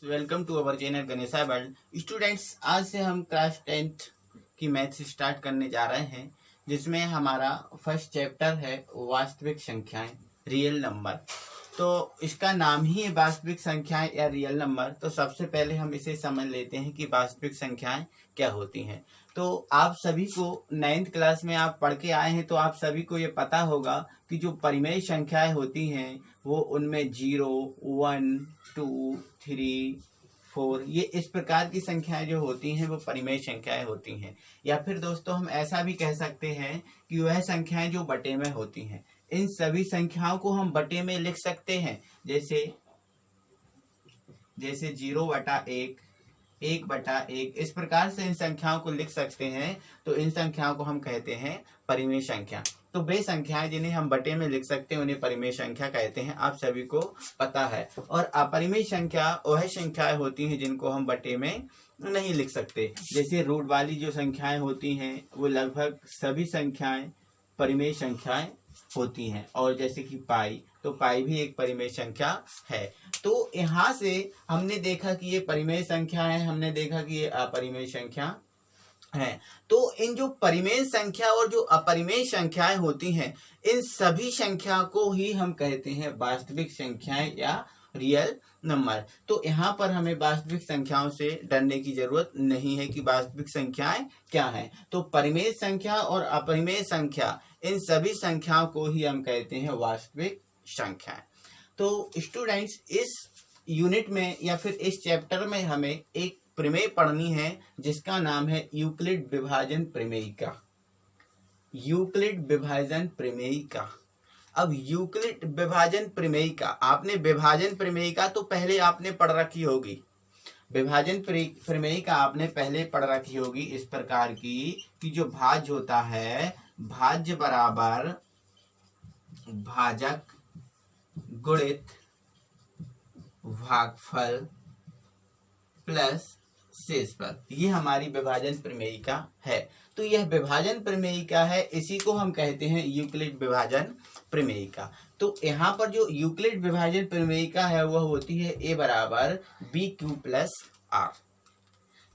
Welcome to our channel Ganesha world. Students, आज से हम क्लास 10th की मैथ्स स्टार्ट करने जा रहे हैं, जिसमें हमारा फर्स्ट चैप्टर है वास्तविक संख्याएं, रियल नंबर। तो इसका नाम ही है वास्तविक संख्याएं या रियल नंबर। तो सबसे पहले हम इसे समझ लेते हैं कि वास्तविक संख्याएं क्या होती हैं। तो आप सभी को 9th क्लास में आप पढ़ के आए हैं, तो आप सभी को ये पता होगा कि जो परिमेय संख्याएं होती हैं वो उनमें 0, 1, 2, 3, 4 ये इस प्रकार की संख्याएं जो होती हैं वो परिमेय संख्याएं होती हैं। या फिर दोस्तों हम ऐसा भी कह सकते हैं कि वह संख्याएं जो बटे में होती हैं। इन सभी संख्याओं को हम बटे में लिख सकते हैं, जैसे 0/1, 1/1, इस प्रकार से इन संख्याओं को लिख सकते हैं। तो इन संख्याओं को हम कहते हैं परिमेय संख्या। तो वे संख्याएं जिन्हें हम बटे में लिख सकते हैं उन्हें परिमेय संख्या कहते हैं, आप सभी को पता है। और अपरिमेय संख्या वह संख्याएं होती हैं जिनको हम बटे में नहीं लिख सकते। जैसे रूट वाली जो संख्याएं होती हैं वो लगभग सभी संख्याएं परिमेय संख्याएं होती हैं। और जैसे कि पाई, तो पाई भी एक परिमेय संख्या है। तो यहाँ से हमने देखा कि ये परिमेय संख्या है, हमने देखा कि ये अपरिमेय संख्या है। तो इन जो परिमेय संख्या और जो अपरिमेय संख्याएं होती हैं, इन सभी संख्या को ही हम कहते हैं वास्तविक संख्याएं या रियल नंबर। तो यहाँ पर हमें वास्तविक संख्याओं से डरने की जरूरत नहीं है कि वास्तविक संख्याएं क्या हैं। तो परिमेय संख्या और अपरिमेय संख्या, इन सभी संख्याओं को ही हम कहते हैं वास्तविक संख्याएं। तो स्टूडेंट्स, इस यूनिट में या फिर इस चैप्टर में हमें एक प्रमेय पढ़नी है जिसका नाम है यूक्लिड विभाजन प्रमेयिका। यूक्लिड विभाजन प्रमेयिका। अब यूक्लिड विभाजन प्रमेयिका, आपने विभाजन प्रमेयिका तो पहले आपने पढ़ रखी होगी। विभाजन प्रमेयिका आपने पहले पढ़ रखी होगी इस प्रकार की कि जो भाज्य होता है, भाज्य बराबर भाजक गुणित भागफल प्लस शेषफल, ये हमारी विभाजन प्रमेयिका है। तो यह विभाजन प्रमेयिका है, इसी को हम कहते हैं यूक्लिड विभाजन प्रमेयिका। तो यहाँ पर जो यूक्लिड विभाजन प्रमेयिका है वह होती है a बराबर BQ प्लस R,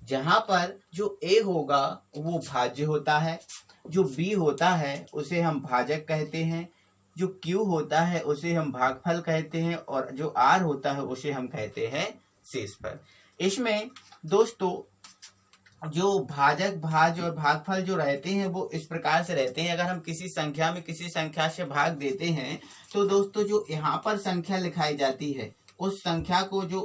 जहाँ पर जो a होगा वो भाज्य होता है, जो b होता है उसे हम भाजक कहते हैं, जो q होता है उसे हम भागफल कहते हैं, और जो r होता है उसे हम कहते हैं शेषफल। इसमें दोस्तों जो भाजक, भाज्य और भागफल जो रहते हैं वो इस प्रकार से रहते हैं। अगर हम किसी संख्या में किसी संख्या से भाग देते हैं तो दोस्तों जो यहाँ पर संख्या लिखाई जाती है उस संख्या को जो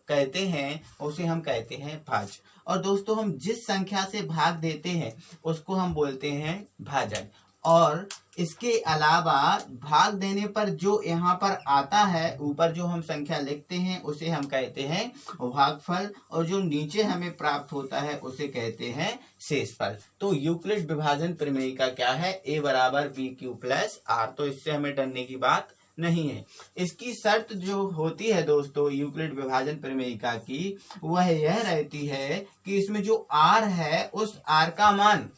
कहते हैं उसे हम कहते हैं भाज्य। और दोस्तों हम जिस संख्या से भाग देते हैं उसको हम बोलते हैं भाजक। और इसके अलावा भाग देने पर जो यहाँ पर आता है, ऊपर जो हम संख्या लिखते हैं उसे हम कहते हैं भागफल, और जो नीचे हमें प्राप्त होता है उसे कहते हैं शेषफल। तो यूक्लिड विभाजन प्रमेयिका क्या है? a बराबर BQ प्लस R। तो इससे हमें डरने की बात नहीं है। इसकी शर्त जो होती है दोस्तों यूक्लिड विभाजन प्रमेयिका की, वह यह रहती है कि इसमें जो R है उस R का मान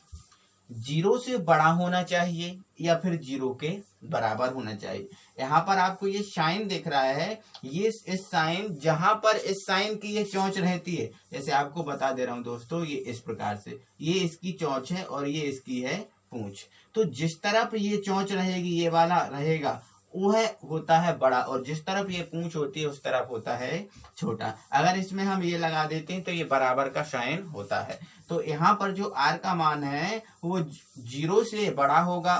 0 से बड़ा होना चाहिए या फिर 0 के बराबर होना चाहिए। यहाँ पर आपको ये साइन दिख रहा है, ये इस साइन, जहां पर इस साइन की ये चोंच रहती है, जैसे आपको बता दे रहा हूं दोस्तों, ये इस प्रकार से, ये इसकी चोंच है और ये इसकी है पूंछ। तो जिस तरफ ये चोंच रहेगी, ये वाला रहेगा, वह होता है बड़ा, और जिस तरफ ये पूंछ होती है उस तरफ होता है छोटा। अगर इसमें हम ये लगा देते हैं तो ये बराबर का साइन होता है। तो यहाँ पर जो R का मान है वो 0 से बड़ा होगा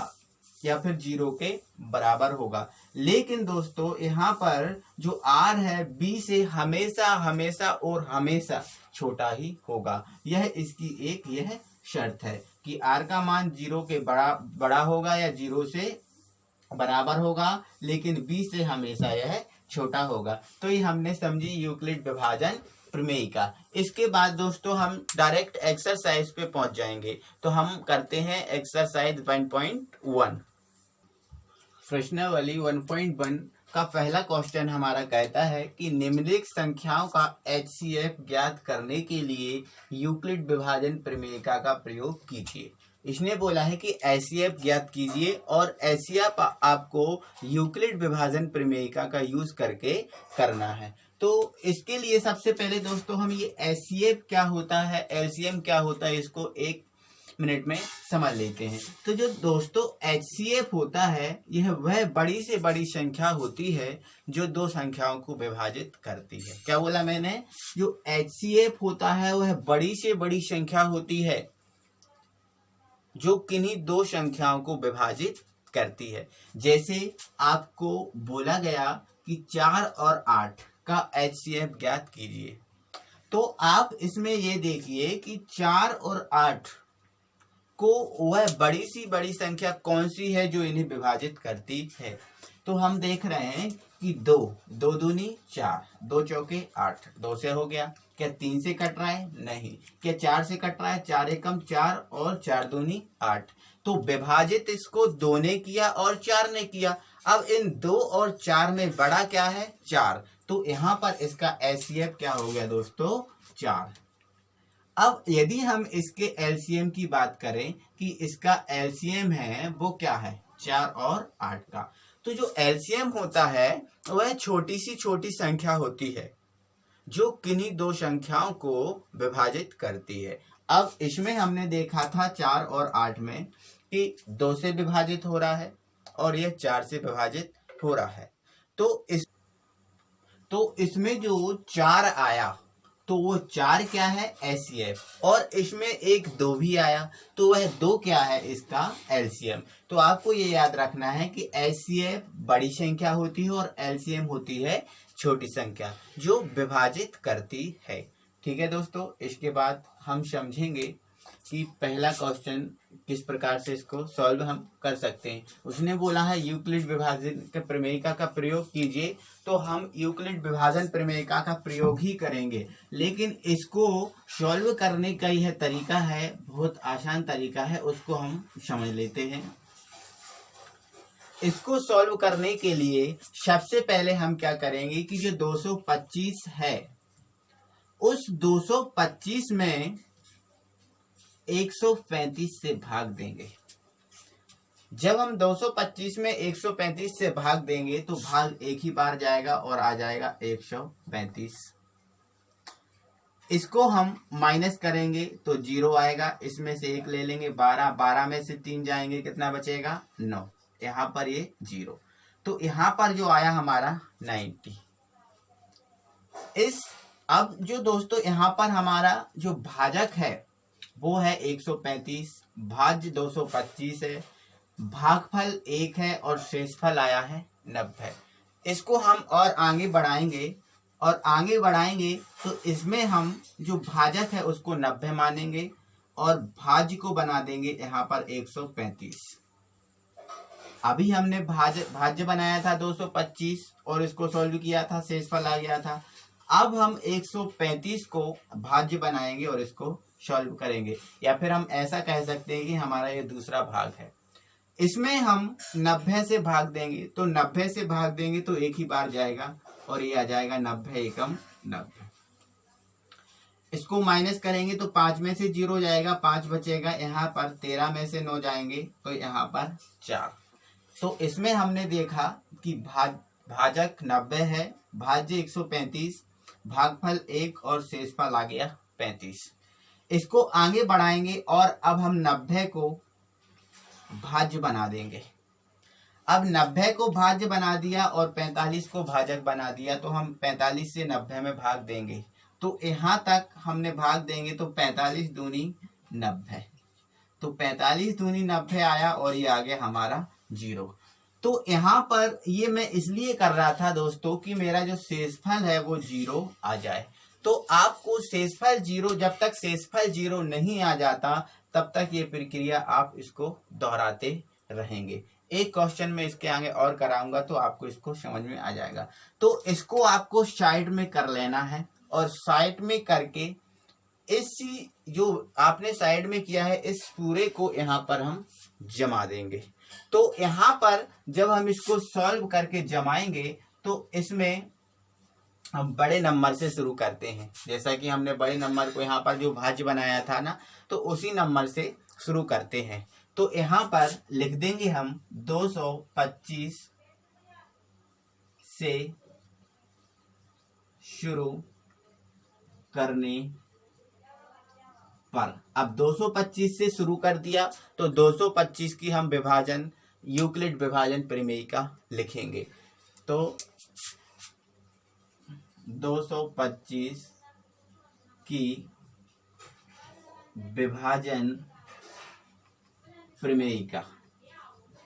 या फिर 0 के बराबर होगा। लेकिन दोस्तों यहाँ पर जो R है B से हमेशा हमेशा और हमेशा छोटा ही होगा। यह इसकी एक यह शर्त है कि R का मान 0 के बड़ा होगा या 0 से बराबर होगा, लेकिन b से हमेशा यह छोटा होगा। तो ये हमने समझी यूक्लिड विभाजन प्रमेयिका। इसके बाद दोस्तों हम डायरेक्ट एक्सरसाइज पे पहुंच जाएंगे। तो हम करते हैं एक्सरसाइज 1.1। प्रश्नावली 1.1 का पहला क्वेश्चन हमारा कहता है कि निम्नलिखित संख्याओं का HCF ज्ञात करने के लिए यूक्लिड विभाजन प्रमेयिका का प्रयोग कीजिए। इसने बोला है कि HCF ज्ञात कीजिए, और HCF आपको यूक्लिड विभाजन प्रमेयिका का यूज करके करना है। तो इसके लिए सबसे पहले दोस्तों हम ये एचसीएफ क्या होता है, एलसीएम क्या होता है, इसको 1 मिनट में समझ लेते हैं। तो जो दोस्तों एचसीएफ होता है, यह वह बड़ी से बड़ी संख्या होती है जो दो संख्याओं को विभाजित करती है। क्या बोला मैंने? जो एचसीएफ होता है वह बड़ी से बड़ी संख्या होती है जो किन्हीं दो संख्याओं को विभाजित करती है। जैसे आपको बोला गया कि 4 और 8 का एचसीएफ ज्ञात कीजिए, तो आप इसमें ये देखिए कि 4 और 8 को वह बड़ी सी बड़ी संख्या कौन सी है जो इन्हें विभाजित करती है। तो हम देख रहे हैं कि 2 दूनी 4, 2 चौके 8, 2 से हो गया। क्या 3 से कट रहा है? नहीं। क्या 4 से कट रहा है? 4 एकम 4 और 4 दूनी 8। तो विभाजित इसको 2 ने किया और 4 ने किया। अब इन 2 और 4 में बड़ा क्या है? 4। तो यहाँ पर इसका एचसीएफ क्या हो गया दोस्तों? 4। अब यदि हम इसके एलसीएम की बात करें कि इसका एलसीएम है वो क्या है? 4 और 8 का। तो जो एलसीएम होता है वह छोटी सी छोटी संख्या होती है जो किन्हीं दो संख्याओं को विभाजित करती है। अब इसमें हमने देखा था 4 और 8 में कि 2 से विभाजित हो रहा है और यह 4 से विभाजित हो रहा है। तो इसमें जो 4 आया तो वो 4 क्या है? एचसीएफ। और इसमें एक 2 भी आया तो वह 2 क्या है? इसका एलसीएम। तो आपको ये याद रखना है कि एचसीएफ बड़ी संख्या होती है और एलसीएम होती है छोटी संख्या जो विभाजित करती है। ठीक है दोस्तों, इसके बाद हम समझेंगे कि पहला क्वेश्चन किस प्रकार से इसको सॉल्व हम कर सकते हैं। उसने बोला है यूक्लिड विभाजन प्रमेयिका का प्रयोग कीजिए, तो हम यूक्लिड विभाजन प्रमेयिका का प्रयोग ही करेंगे, लेकिन इसको सॉल्व करने का यह तरीका है, बहुत आसान तरीका है, उसको हम समझ लेते हैं। इसको सॉल्व करने के लिए सबसे पहले हम क्या करेंगे कि जो 225 है उस 225 में 135 से भाग देंगे। जब हम 225 में 135 से भाग देंगे तो भाग एक ही बार जाएगा और आ जाएगा 135। इसको हम माइनस करेंगे तो 0 आएगा, इसमें से 1 ले लेंगे 12, 12 में से 3 जाएंगे, कितना बचेगा? 9। यहाँ पर ये 0, तो यहाँ पर जो आया हमारा 90। अब जो दोस्तों यहाँ पर हमारा जो भाजक है वो है 135, भाज्य 225 है, भागफल 1 है और शेषफल आया है 90। इसको हम और आगे बढ़ाएंगे तो इसमें हम जो भाजक है उसको 90 मानेंगे और भाज्य को बना देंगे यहाँ पर 135। अभी हमने भाज्य बनाया था 225 और इसको सॉल्व किया था, शेषफल आ गया था। अब हम 135 को भाज्य बनाएंगे और इसको सॉल्व करेंगे, या फिर हम ऐसा कह सकते हैं कि हमारा ये दूसरा भाग है। इसमें हम 90 से भाग देंगे, तो 90 से भाग देंगे तो एक ही बार जाएगा और ये आ जाएगा 90 एकम 90। इसको माइनस करेंगे तो 5 में से 0 जाएगा, 5 बचेगा। यहाँ पर 13 में से 9 जाएंगे तो यहाँ पर 4। तो इसमें हमने देखा कि भाजक 90 है, भाज्य 135, भागफल 1 और शेषफल आ गया 35। इसको आगे बढ़ाएंगे और अब हम 90 को भाज्य बना देंगे। अब 90 को भाज्य बना दिया और 45 को भाजक बना दिया, तो हम 45 से 90 में भाग देंगे। तो यहाँ तक हमने भाग देंगे तो 45 दूनी 90, तो 45 दूनी 90 आया और ये आ गया हमारा 0। तो यहाँ पर ये मैं इसलिए कर रहा था दोस्तों कि मेरा जो शेषफल है वो 0 आ जाए। तो आपको शेषफल 0, जब तक शेषफल 0 नहीं आ जाता तब तक ये प्रक्रिया आप इसको दोहराते रहेंगे। एक क्वेश्चन में इसके आगे और कराऊंगा तो आपको इसको समझ में आ जाएगा। तो इसको आपको साइड में कर लेना है और साइड में करके इस जो आपने साइड में किया है इस पूरे को यहाँ पर हम जमा देंगे। तो यहाँ पर जब हम इसको सॉल्व करके जमाएंगे तो इसमें हम बड़े नंबर से शुरू करते हैं। जैसा कि हमने बड़े नंबर को यहाँ पर जो भाज्य बनाया था ना, तो उसी नंबर से शुरू करते हैं। तो यहाँ पर लिख देंगे हम 225 से शुरू करने पर, अब 225 से शुरू कर दिया तो 225 की हम विभाजन यूक्लिड विभाजन प्रमेयिका लिखेंगे। तो 225 की विभाजन प्रमेयिका,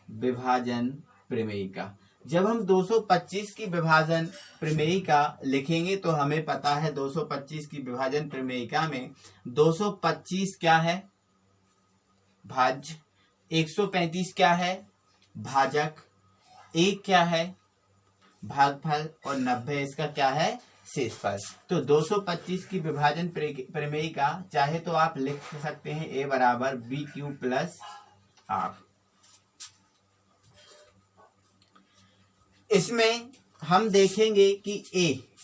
विभाजन प्रमेयिका, जब हम 225 की विभाजन प्रमेयिका लिखेंगे तो हमें पता है 225 की विभाजन प्रमेयिका में 225 क्या है, भाज्य, 135 क्या है, भाजक, 1 क्या है, भागफल, और 90 इसका क्या है, शेषफल। तो 225 की विभाजन प्रमेयिका चाहे तो आप लिख सकते हैं a बराबर बी क्यू प्लस आर। इसमें हम देखेंगे कि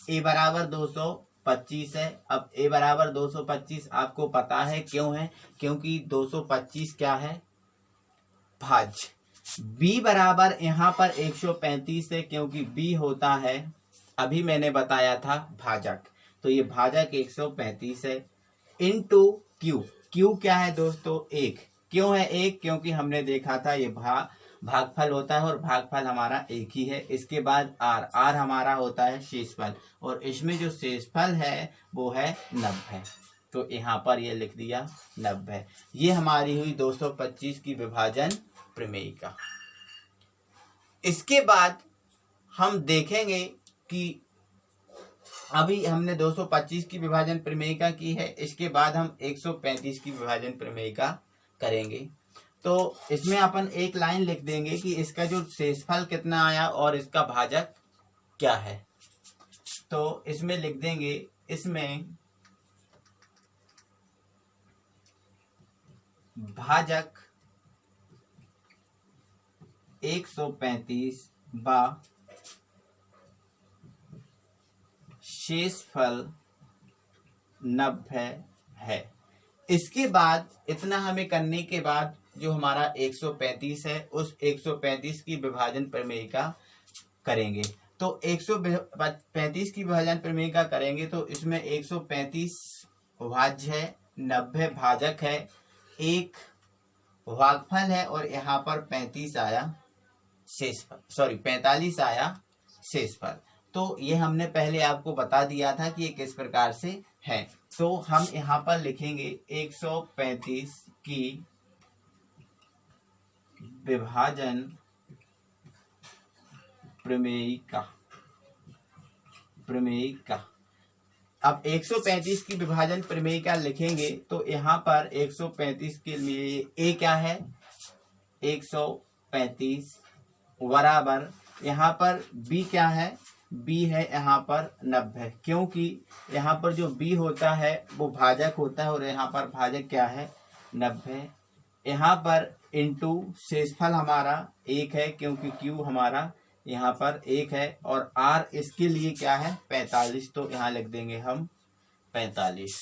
a बराबर 225 है। अब a बराबर 225 आपको पता है क्यों है, क्योंकि 225 क्या है, भाज्य। b बराबर यहाँ पर 135 है क्योंकि b होता है, अभी मैंने बताया था, भाजक। तो ये भाजक 135 है इनटू q। q क्या है दोस्तों, 1। क्यों है 1, क्योंकि हमने देखा था ये भागफल होता है और भागफल हमारा 1 ही है। इसके बाद r हमारा होता है शेषफल, और इसमें जो शेषफल है वो है 90। तो यहाँ पर ये लिख दिया 90। ये हमारी हुई 225 की विभाजन प्रमेयिका। इसके बाद हम देखेंगे कि अभी हमने 225 की विभाजन प्रमेयिका की है, इसके बाद हम 135 की विभाजन प्रमेयिका करेंगे। तो इसमें अपन एक लाइन लिख देंगे कि इसका जो शेषफल कितना आया और इसका भाजक क्या है। तो इसमें लिख देंगे, इसमें भाजक 135 बा शेषफल 90 है। इसके बाद इतना हमें करने के बाद जो हमारा 135 है उस 135 की विभाजन प्रमेयिका करेंगे। तो 135 की विभाजन प्रमेयिका करेंगे तो इसमें 135 भाज्य है, 90 भाजक है, 1 भागफल है, और यहाँ पर 35 आया शेषफल, 45 आया शेषफल। तो ये हमने पहले आपको बता दिया था कि ये किस प्रकार से है। तो हम यहाँ पर लिखेंगे 135 की विभाजन प्रमेयिका। अब 135 की विभाजन प्रमेयिका लिखेंगे तो यहाँ पर 135 के लिए a क्या है, 135 बराबर, यहाँ पर b क्या है, b है यहाँ पर 90, क्योंकि यहाँ पर जो b होता है वो भाजक होता है और यहाँ पर भाजक क्या है, 90। यहाँ पर इंटू शेषफल हमारा 1 है क्योंकि q हमारा यहाँ पर 1 है, और r इसके लिए क्या है, 45। तो यहाँ लिख देंगे हम 45।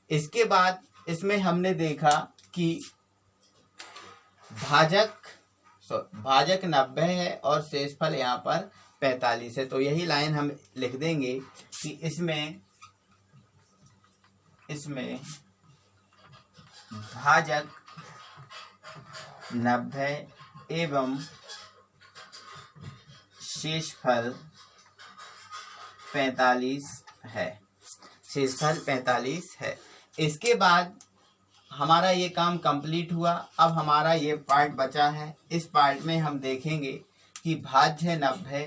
इसके बाद इसमें हमने देखा कि भाजक 90 है और शेषफल यहाँ पर 45 है। तो यही लाइन हम लिख देंगे कि इसमें भाजक 90 एवं शेषफल 45 है, शेषफल 45 है। इसके बाद हमारा ये काम कंप्लीट हुआ। अब हमारा ये पार्ट बचा है, इस पार्ट में हम देखेंगे कि भाज्य है 90,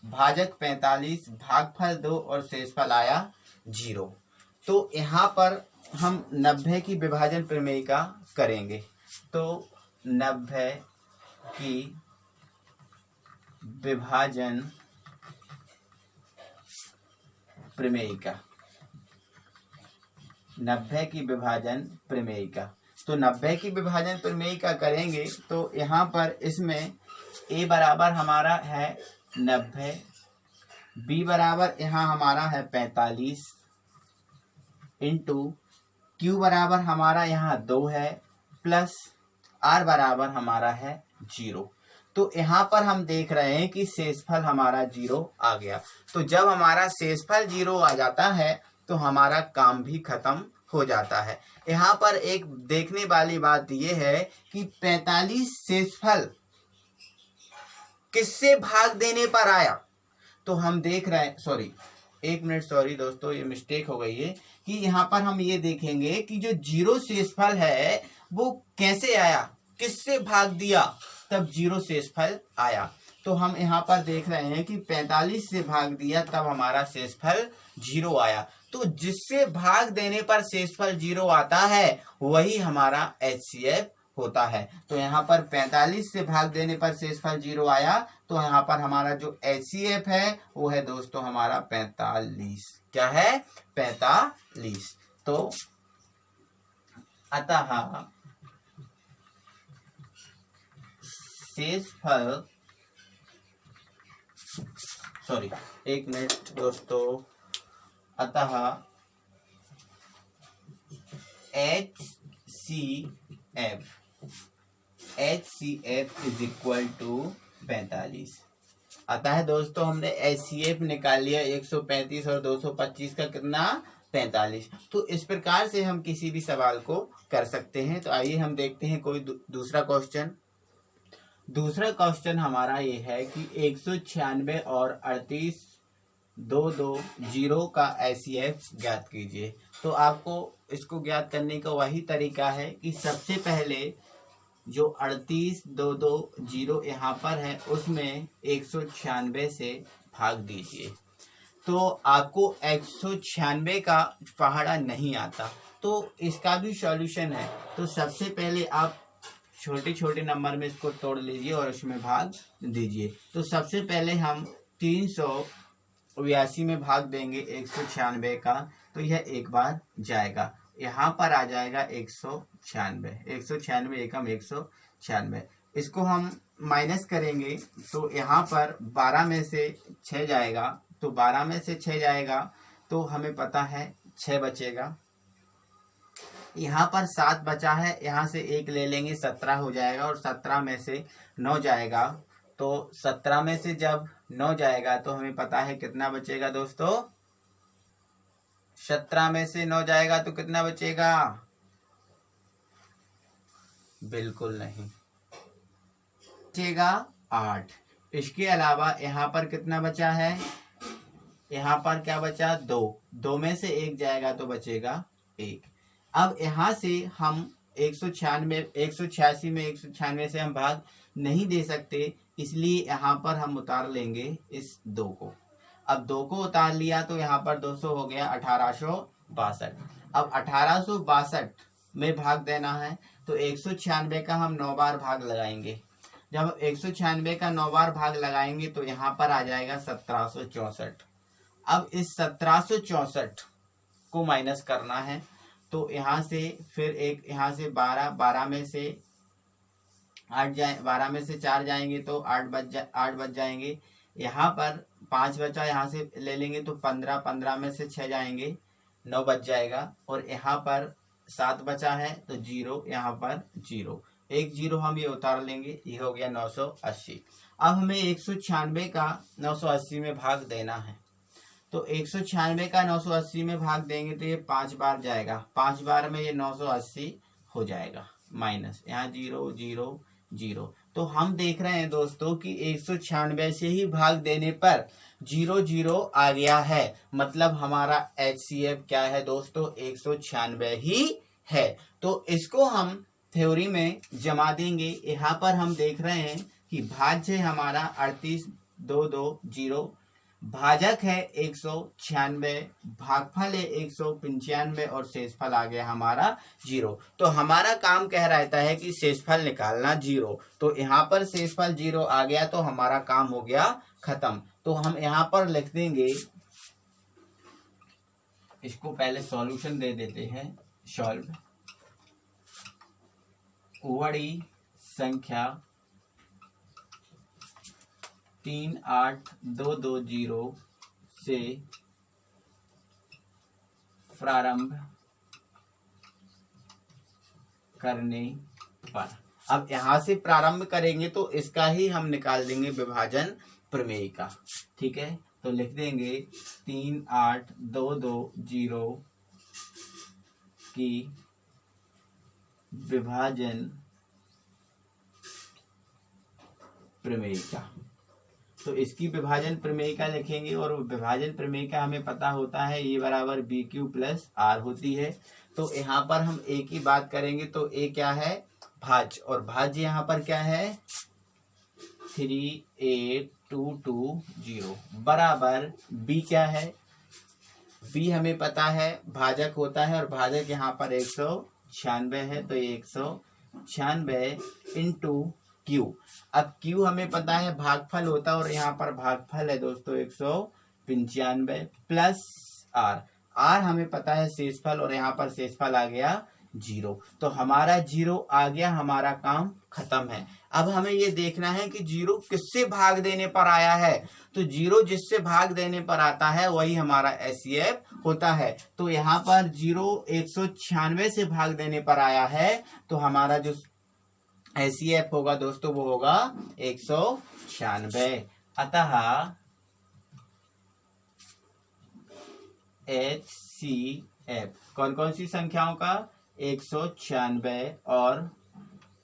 भाजक 45, भागफल 2 और शेषफल आया 0। तो यहाँ पर हम 90 की विभाजन प्रमेयिका करेंगे। तो 90 की विभाजन प्रमेयिका, 90 की विभाजन प्रमेयिका। तो 90 की विभाजन प्रमेयिका करेंगे तो यहाँ पर इसमें a बराबर हमारा है 90, b बराबर यहाँ हमारा है 45 इंटू q बराबर हमारा यहाँ 2 है, प्लस r बराबर हमारा है 0। तो यहाँ पर हम देख रहे हैं कि शेषफल हमारा 0 आ गया। तो जब हमारा शेषफल 0 आ जाता है तो हमारा काम भी खत्म हो जाता है। यहाँ पर एक देखने वाली बात यह है कि 45 शेषफल किससे भाग देने पर आया। तो हम देख रहे हैं, सॉरी एक मिनट, सॉरी दोस्तों ये मिस्टेक हो गई है कि यहाँ पर हम ये देखेंगे कि जो 0 शेषफल है वो कैसे आया, किससे भाग दिया तब 0 शेषफल आया। तो हम यहाँ पर देख रहे हैं कि 45 से भाग दिया तब हमारा शेषफल 0 आया। तो जिससे भाग देने पर शेषफल 0 आता है वही हमारा HCF होता है। तो यहाँ पर 45 से भाग देने पर शेषफल 0 आया, तो यहाँ पर हमारा जो HCF है वो है दोस्तों हमारा 45। क्या है? 45। तो अतः शेषफल, सॉरी एक मिनट दोस्तों, अतः HCF इज इक्वल टू 45। अतः दोस्तों हमने HCF निकाल लिया 135 और 225 का कितना, 45। तो इस प्रकार से हम किसी भी सवाल को कर सकते हैं। तो आइए हम देखते हैं कोई दूसरा क्वेश्चन। दूसरा क्वेश्चन हमारा ये है कि 196 और 38,220 का HCF ज्ञात कीजिए। तो आपको इसको ज्ञात करने का वही तरीका है कि सबसे पहले जो 38,220 यहाँ पर है उसमें 196 से भाग दीजिए। तो आपको 196 का पहाड़ा नहीं आता, तो इसका भी सॉल्यूशन है। तो सबसे पहले आप छोटे छोटे नंबर में इसको तोड़ लीजिए और उसमें भाग दीजिए। तो सबसे पहले हम 382 में भाग देंगे 196 का, तो यह एक बार जाएगा, यहाँ पर आ जाएगा 196, 196 एकम 196। इसको हम माइनस करेंगे तो यहाँ पर 12 में से 6 जाएगा, तो 12 में से 6 जाएगा तो हमें पता है 6 बचेगा। यहाँ पर 7 बचा है, यहाँ से 1 ले लेंगे 17 हो जाएगा, और 17 में से 9 जाएगा। तो 17 में से जब 9 जाएगा तो हमें पता है कितना बचेगा दोस्तों, 17 में से 9 जाएगा तो कितना बचेगा, बिल्कुल नहीं बचेगा 8। इसके अलावा यहाँ पर कितना बचा है, यहाँ पर क्या बचा, 2 में से 1 जाएगा तो बचेगा 1। अब यहाँ से हम 186 में 196 से हम भाग नहीं दे सकते, इसलिए यहाँ पर हम उतार लेंगे इस 2 को। अब 2 को उतार लिया तो यहाँ पर 200 हो गया 1862। अब 1862 में भाग देना है तो 196 का हम 9 बार भाग लगाएंगे। जब 196 का 9 बार भाग लगाएंगे तो यहाँ पर आ जाएगा 1764। अब इस 1764 को माइनस करना है, तो यहाँ से फिर एक, यहाँ से 12 में से 8 जाए, 12 में से 4 जाएंगे तो 8 बच जाएंगे। यहाँ पर 5 बचा, यहाँ से ले लेंगे तो 15 में से 6 जाएंगे, 9 बच जाएगा। और यहाँ पर 7 बचा है तो 0, यहाँ पर 0, 1 0 हम ये उतार लेंगे, ये हो गया 980। अब हमें 196 का 980 में भाग देना है, तो 196 का 980 में भाग देंगे तो ये 5 बार जाएगा, 5 बार में ये 980 हो जाएगा, माइनस यहाँ 0 0 0। तो हम देख रहे हैं दोस्तों कि 196 से ही भाग देने पर 0 0 आ गया है, मतलब हमारा HCF क्या है दोस्तों, 196 ही है। तो इसको हम थ्योरी में जमा देंगे। यहाँ पर हम देख रहे हैं कि भाज्य हमारा 38,220, भाजक है 196, भागफल है 195 और शेषफल आ गया हमारा 0। तो हमारा काम कह रहता है कि शेषफल निकालना 0। तो यहाँ पर शेषफल 0 आ गया तो हमारा काम हो गया खत्म। तो हम यहाँ पर लिख देंगे, इसको पहले सॉल्यूशन दे देते हैं, सॉल्व बड़ी संख्या 38220 से प्रारंभ करने पर। अब यहाँ से प्रारंभ करेंगे तो इसका ही हम निकाल देंगे विभाजन प्रमेय का। ठीक है, तो लिख देंगे 3, 8, 2, 2, 0 की विभाजन प्रमेयिका। तो इसकी विभाजन प्रमेयिका लिखेंगे और विभाजन प्रमेयिका हमें पता होता है ए बराबर बी क्यू प्लस आर होती है। तो यहाँ पर हम ए की बात करेंगे तो ए क्या है, भाज्य, और भाज्य यहाँ पर क्या है 38220 बराबर बी क्या है, बी हमें पता है भाजक होता है और भाजक यहाँ पर 196 है, तो 196 इंटू क्यू। अब क्यू हमें पता है भागफल होता है और यहाँ पर भागफल है दोस्तों 195 प्लस आर, आर हमें पता है शेषफल और यहाँ पर शेषफल आ गया 0। तो हमारा 0 आ गया, हमारा काम खत्म है। अब हमें ये देखना है कि 0 किससे भाग देने पर आया है। तो 0 जिससे भाग देने पर आता है वही हमारा एचसीएफ होता है। तो यहाँ पर 0 196 से भाग देने पर आया है, तो हमारा जो एचसीएफ होगा दोस्तों वो होगा 196। अतः एचसीएफ कौन कौन सी संख्याओं का, 196 और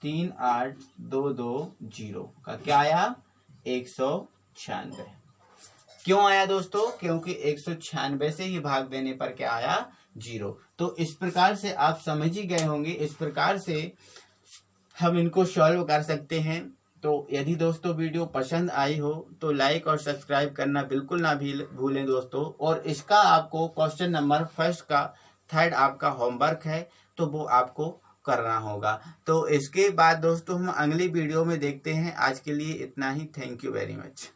38220 का क्या आया 196। क्यों आया दोस्तों, क्योंकि 196 से ही भाग देने पर क्या आया 0। तो इस प्रकार से आप समझ ही गए होंगे, इस प्रकार से हम इनको सॉल्व कर सकते हैं। तो यदि दोस्तों वीडियो पसंद आई हो तो लाइक और सब्सक्राइब करना बिल्कुल ना भी भूलें दोस्तों। और इसका आपको क्वेश्चन नंबर फर्स्ट का थर्ड आपका होमवर्क है, तो वो आपको करना होगा। तो इसके बाद दोस्तों हम अगली वीडियो में देखते हैं। आज के लिए इतना ही। Thank you very much.